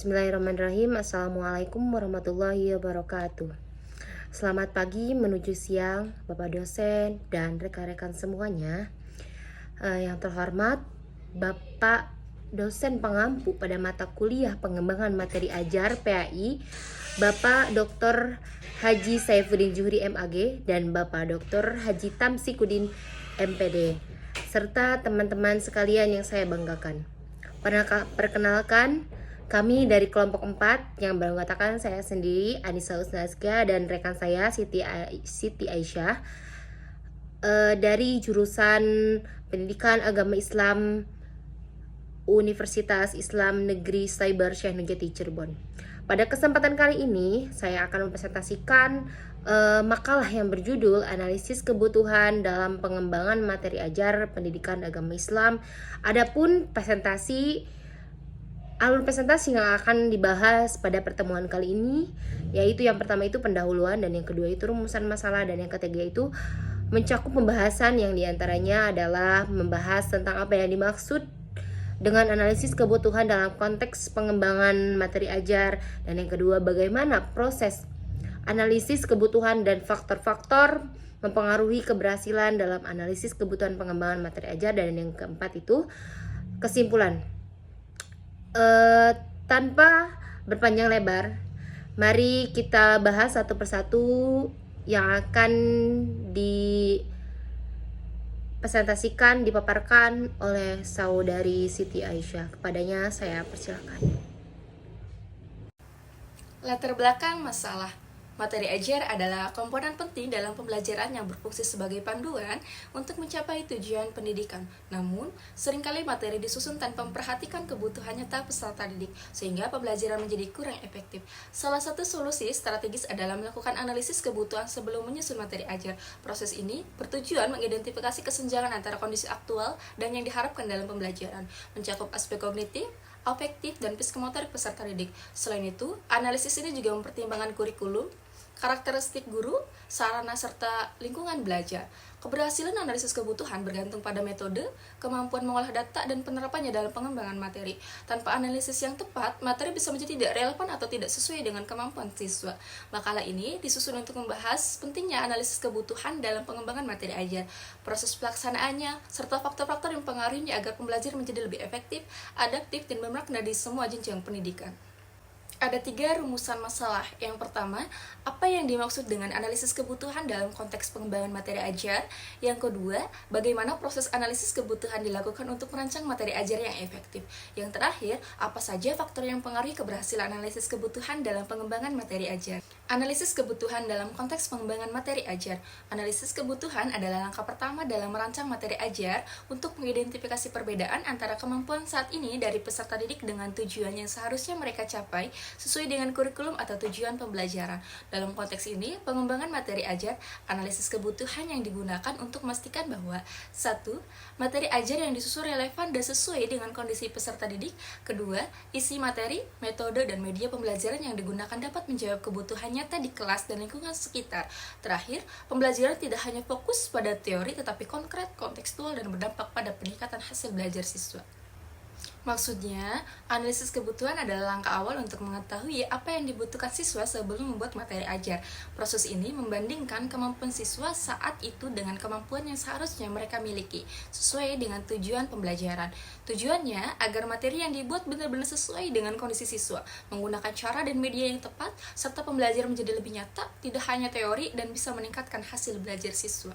Bismillahirrahmanirrahim. Assalamualaikum warahmatullahi wabarakatuh. Selamat pagi menuju siang Bapak dosen dan rekan-rekan semuanya. Yang terhormat Bapak dosen pengampu pada mata kuliah pengembangan materi ajar PAI, Bapak Dr. Haji Saifuddin Juhri MAG dan Bapak Dr. Haji Tamsikudin MPD, serta teman-teman sekalian yang saya banggakan. Perkenalkan, kami dari kelompok 4 yang beranggotakan saya sendiri, Anissa Usnazkia, dan rekan saya Siti Aisyah, dari jurusan Pendidikan Agama Islam Universitas Islam Negeri Cyber Syekh Nurjati Cirebon. Pada kesempatan kali ini, saya akan mempresentasikan makalah yang berjudul Analisis Kebutuhan dalam Pengembangan Materi Ajar Pendidikan Agama Islam. Adapun alur presentasi yang akan dibahas pada pertemuan kali ini, yaitu yang pertama itu pendahuluan, dan yang kedua itu rumusan masalah, dan yang ketiga itu mencakup pembahasan yang diantaranya adalah membahas tentang apa yang dimaksud dengan analisis kebutuhan dalam konteks pengembangan materi ajar, dan yang kedua bagaimana proses analisis kebutuhan dan faktor-faktor mempengaruhi keberhasilan dalam analisis kebutuhan pengembangan materi ajar, dan yang keempat itu kesimpulan. Tanpa berpanjang lebar, mari kita bahas satu persatu yang akan dipresentasikan, dipaparkan oleh saudari Siti Aisyah. Kepadanya saya persilakan. Latar belakang masalah. Materi ajar adalah komponen penting dalam pembelajaran yang berfungsi sebagai panduan untuk mencapai tujuan pendidikan. Namun, seringkali materi disusun tanpa memperhatikan kebutuhan nyata peserta didik, sehingga pembelajaran menjadi kurang efektif. Salah satu solusi strategis adalah melakukan analisis kebutuhan sebelum menyusun materi ajar. Proses ini bertujuan mengidentifikasi kesenjangan antara kondisi aktual dan yang diharapkan dalam pembelajaran, mencakup aspek kognitif, afektif, dan psikomotorik peserta didik. Selain itu, analisis ini juga mempertimbangkan kurikulum, karakteristik guru, sarana, serta lingkungan belajar. Keberhasilan analisis kebutuhan bergantung pada metode, kemampuan mengolah data, dan penerapannya dalam pengembangan materi. Tanpa analisis yang tepat, materi bisa menjadi tidak relevan atau tidak sesuai dengan kemampuan siswa. Makalah ini disusun untuk membahas pentingnya analisis kebutuhan dalam pengembangan materi ajar, proses pelaksanaannya, serta faktor-faktor yang mempengaruhinya agar pembelajaran menjadi lebih efektif, adaptif, dan bermakna di semua jenjang pendidikan. Ada 3 rumusan masalah. Yang pertama, apa yang dimaksud dengan analisis kebutuhan dalam konteks pengembangan materi ajar? Yang kedua, bagaimana proses analisis kebutuhan dilakukan untuk merancang materi ajar yang efektif? Yang terakhir, apa saja faktor yang mempengaruhi keberhasilan analisis kebutuhan dalam pengembangan materi ajar? Analisis kebutuhan dalam konteks pengembangan materi ajar. Analisis kebutuhan adalah langkah pertama dalam merancang materi ajar untuk mengidentifikasi perbedaan antara kemampuan saat ini dari peserta didik dengan tujuan yang seharusnya mereka capai sesuai dengan kurikulum atau tujuan pembelajaran. Dalam konteks ini, pengembangan materi ajar, analisis kebutuhan yang digunakan untuk memastikan bahwa 1. Materi ajar yang disusun relevan dan sesuai dengan kondisi peserta didik. 2. Isi materi, metode, dan media pembelajaran yang digunakan dapat menjawab kebutuhan nyata di kelas dan lingkungan sekitar. Terakhir, pembelajaran tidak hanya fokus pada teori tetapi konkret, kontekstual, dan berdampak pada peningkatan hasil belajar siswa. Maksudnya, analisis kebutuhan adalah langkah awal untuk mengetahui apa yang dibutuhkan siswa sebelum membuat materi ajar. Proses ini membandingkan kemampuan siswa saat itu dengan kemampuan yang seharusnya mereka miliki, sesuai dengan tujuan pembelajaran. Tujuannya agar materi yang dibuat benar-benar sesuai dengan kondisi siswa, menggunakan cara dan media yang tepat, serta pembelajaran menjadi lebih nyata, tidak hanya teori, dan bisa meningkatkan hasil belajar siswa.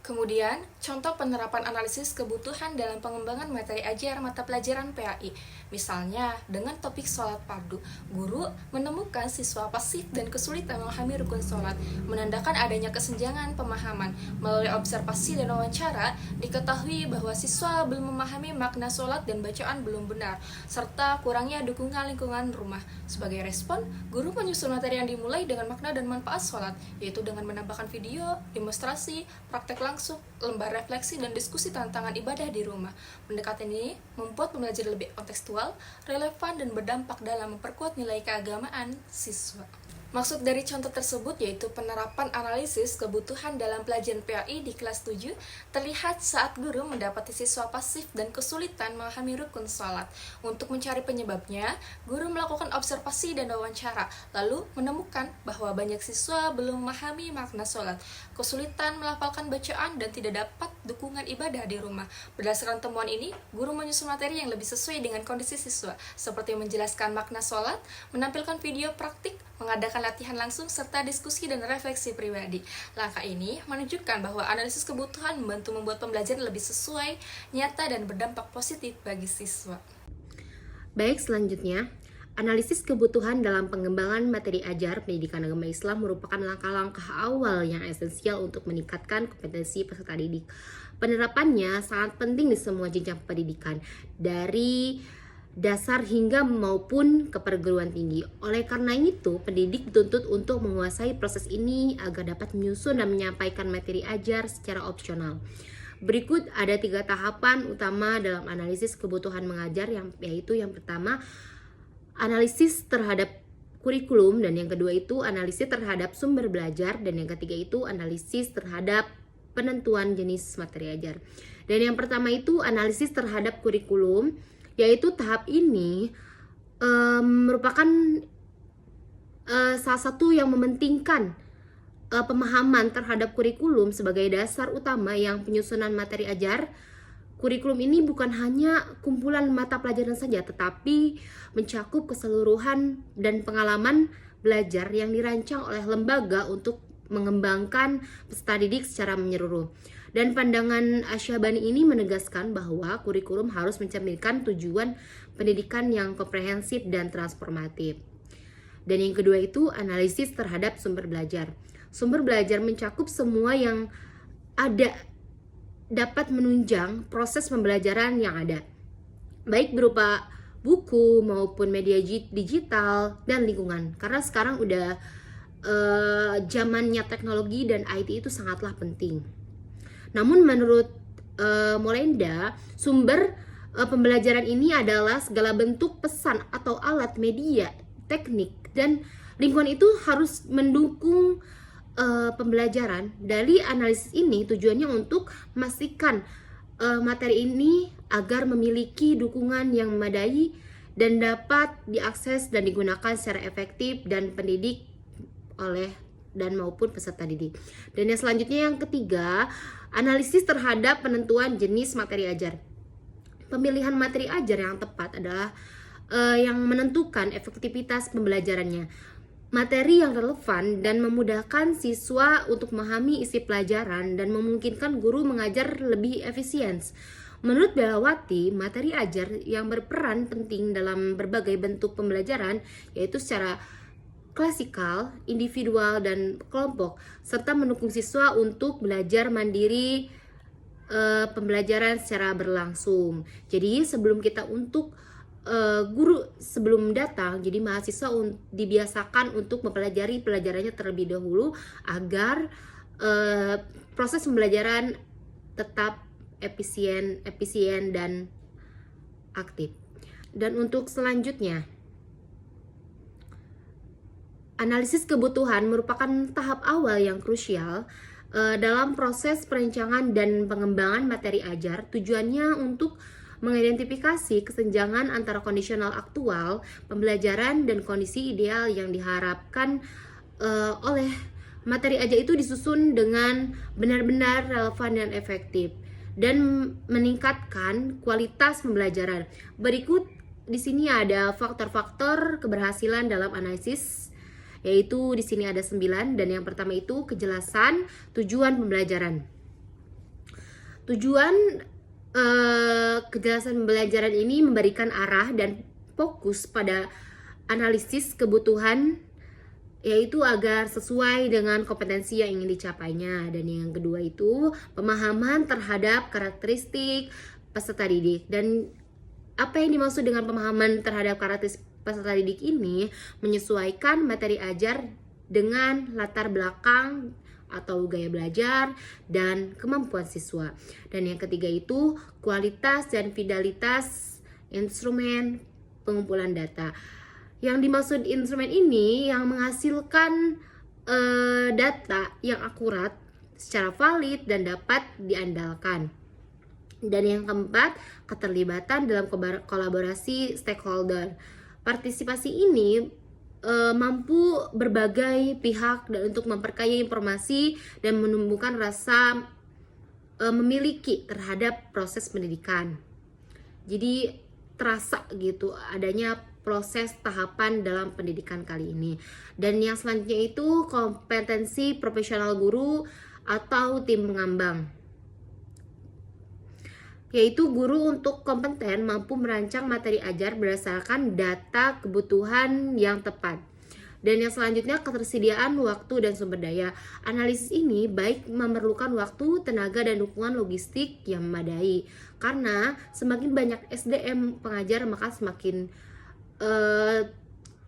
Kemudian, contoh penerapan analisis kebutuhan dalam pengembangan materi ajar mata pelajaran PAI. Misalnya, dengan topik sholat fardu, guru menemukan siswa pasif dan kesulitan memahami rukun sholat, menandakan adanya kesenjangan pemahaman. Melalui observasi dan wawancara, diketahui bahwa siswa belum memahami makna sholat dan bacaan belum benar, serta kurangnya dukungan lingkungan rumah. Sebagai respon, guru menyusun materi yang dimulai dengan makna dan manfaat sholat, yaitu dengan menambahkan video, demonstrasi, praktek langsung, lembar refleksi, dan diskusi tantangan ibadah di rumah. Pendekatan ini membuat pembelajaran lebih kontekstual, relevan, dan berdampak dalam memperkuat nilai keagamaan siswa. Maksud dari contoh tersebut yaitu penerapan analisis kebutuhan dalam pelajaran PAI di kelas 7 terlihat saat guru mendapati siswa pasif dan kesulitan memahami rukun sholat. Untuk mencari penyebabnya, guru melakukan observasi dan wawancara, lalu menemukan bahwa banyak siswa belum memahami makna sholat, kesulitan melafalkan bacaan, dan tidak dapat dukungan ibadah di rumah. Berdasarkan temuan ini, guru menyusun materi yang lebih sesuai dengan kondisi siswa, seperti menjelaskan makna sholat, menampilkan video praktik, mengadakan latihan langsung, serta diskusi dan refleksi pribadi. Langkah ini menunjukkan bahwa analisis kebutuhan membantu membuat pembelajaran lebih sesuai, nyata, dan berdampak positif bagi siswa. Baik, selanjutnya, analisis kebutuhan dalam pengembangan materi ajar pendidikan agama Islam merupakan langkah-langkah awal yang esensial untuk meningkatkan kompetensi peserta didik. Penerapannya sangat penting di semua jenjang pendidikan, dari dasar hingga maupun ke perguruan tinggi. Oleh karena itu, pendidik dituntut untuk menguasai proses ini agar dapat menyusun dan menyampaikan materi ajar secara opsional. Berikut ada 3 tahapan utama dalam analisis kebutuhan mengajar, yaitu yang pertama, analisis terhadap kurikulum, dan yang kedua itu analisis terhadap sumber belajar, dan yang ketiga itu analisis terhadap penentuan jenis materi ajar. Dan yang pertama itu analisis terhadap kurikulum, yaitu tahap ini merupakan salah satu yang mementingkan pemahaman terhadap kurikulum sebagai dasar utama yang penyusunan materi ajar. Kurikulum ini bukan hanya kumpulan mata pelajaran saja, tetapi mencakup keseluruhan dan pengalaman belajar yang dirancang oleh lembaga untuk mengembangkan peserta didik secara menyeluruh. Dan pandangan Asyabani ini menegaskan bahwa kurikulum harus mencerminkan tujuan pendidikan yang komprehensif dan transformatif. Dan yang kedua itu analisis terhadap sumber belajar. Sumber belajar mencakup semua yang ada dapat menunjang proses pembelajaran yang ada, baik berupa buku maupun media digital dan lingkungan. Karena sekarang udah zamannya teknologi dan IT itu sangatlah penting. Namun menurut Molenda, sumber pembelajaran ini adalah segala bentuk pesan atau alat media, teknik, dan lingkungan itu harus mendukung pembelajaran. Dari analisis ini tujuannya untuk memastikan materi ini agar memiliki dukungan yang memadai dan dapat diakses dan digunakan secara efektif dan pendidik oleh dan maupun peserta didik. Dan yang selanjutnya yang ketiga, analisis terhadap penentuan jenis materi ajar. Pemilihan materi ajar yang tepat adalah yang menentukan efektivitas pembelajarannya. Materi yang relevan dan memudahkan siswa untuk memahami isi pelajaran dan memungkinkan guru mengajar lebih efisien. Menurut Belawati, materi ajar yang berperan penting dalam berbagai bentuk pembelajaran, yaitu secara klasikal, individual, dan kelompok, serta mendukung siswa untuk belajar mandiri pembelajaran secara berlangsung. Jadi sebelum kita guru sebelum datang, jadi mahasiswa dibiasakan untuk mempelajari pelajarannya terlebih dahulu agar proses pembelajaran tetap efisien dan aktif. Dan untuk selanjutnya, analisis kebutuhan merupakan tahap awal yang krusial dalam proses perencanaan dan pengembangan materi ajar. Tujuannya untuk mengidentifikasi kesenjangan antara kondisional aktual pembelajaran dan kondisi ideal yang diharapkan oleh materi ajar itu disusun dengan benar-benar relevan dan efektif dan meningkatkan kualitas pembelajaran. Berikut di sini ada faktor-faktor keberhasilan dalam analisis, yaitu di sini ada 9, dan yang pertama itu kejelasan tujuan pembelajaran. Kejelasan pembelajaran ini memberikan arah dan fokus pada analisis kebutuhan, yaitu agar sesuai dengan kompetensi yang ingin dicapainya. Dan yang kedua itu pemahaman terhadap karakteristik peserta didik. Dan apa yang dimaksud dengan pemahaman terhadap karakteristik peserta didik ini? Menyesuaikan materi ajar dengan latar belakang atau gaya belajar dan kemampuan siswa. Dan yang ketiga itu kualitas dan fidelitas instrumen pengumpulan data. Yang dimaksud instrumen ini yang menghasilkan data yang akurat, secara valid dan dapat diandalkan. Dan yang keempat, keterlibatan dalam kolaborasi stakeholder. Partisipasi ini mampu berbagai pihak dan untuk memperkaya informasi dan menumbuhkan rasa memiliki terhadap proses pendidikan. Jadi terasa gitu adanya proses tahapan dalam pendidikan kali ini. Dan yang selanjutnya itu kompetensi profesional guru atau tim pengambang, yaitu guru untuk kompeten mampu merancang materi ajar berdasarkan data kebutuhan yang tepat. Dan yang selanjutnya ketersediaan waktu dan sumber daya. Analisis ini baik memerlukan waktu, tenaga, dan dukungan logistik yang memadai. Karena semakin banyak SDM pengajar maka semakin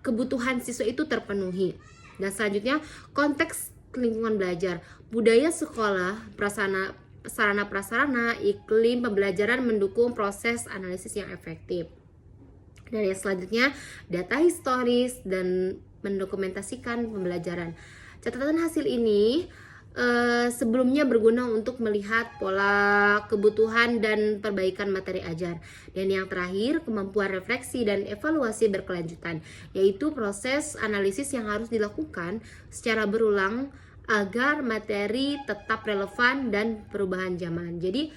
kebutuhan siswa itu terpenuhi. Dan selanjutnya konteks lingkungan belajar, budaya sekolah, sarana prasarana, iklim pembelajaran mendukung proses analisis yang efektif. Dan yang selanjutnya data historis dan mendokumentasikan pembelajaran. Catatan hasil ini sebelumnya berguna untuk melihat pola kebutuhan dan perbaikan materi ajar. Dan yang terakhir, kemampuan refleksi dan evaluasi berkelanjutan, yaitu proses analisis yang harus dilakukan secara berulang agar materi tetap relevan dan perubahan zaman. Jadi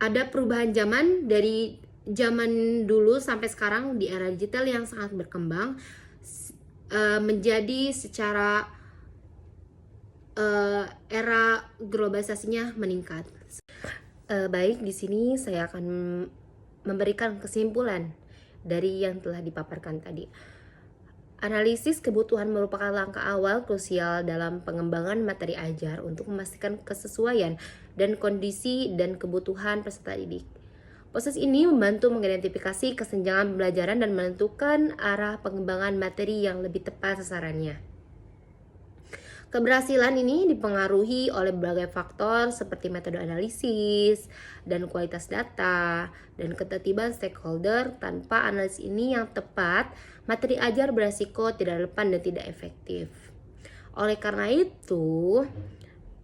ada perubahan zaman dari zaman dulu sampai sekarang di era digital yang sangat berkembang, menjadi secara era globalisasinya meningkat. Baik, di sini saya akan memberikan kesimpulan dari yang telah dipaparkan tadi. Analisis kebutuhan merupakan langkah awal krusial dalam pengembangan materi ajar untuk memastikan kesesuaian dan kondisi dan kebutuhan peserta didik. Proses ini membantu mengidentifikasi kesenjangan pembelajaran dan menentukan arah pengembangan materi yang lebih tepat sasarannya. Keberhasilan ini dipengaruhi oleh berbagai faktor seperti metode analisis dan kualitas data dan ketertiban stakeholder. Tanpa analisis ini yang tepat, materi ajar beresiko tidak relevan dan tidak efektif. Oleh karena itu,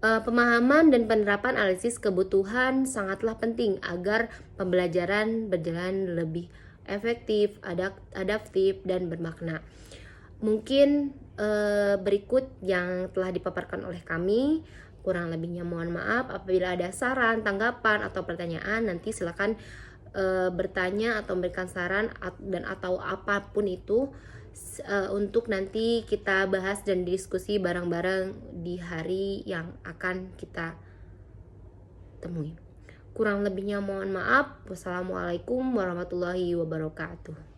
pemahaman dan penerapan analisis kebutuhan sangatlah penting agar pembelajaran berjalan lebih efektif, adaptif, dan bermakna. Mungkin berikut yang telah dipaparkan oleh kami. Kurang lebihnya mohon maaf. Apabila ada saran, tanggapan, atau pertanyaan, nanti silakan bertanya atau memberikan saran dan atau apapun itu untuk nanti kita bahas dan diskusi bareng-bareng di hari yang akan kita temui. Kurang lebihnya mohon maaf. Wassalamualaikum warahmatullahi wabarakatuh.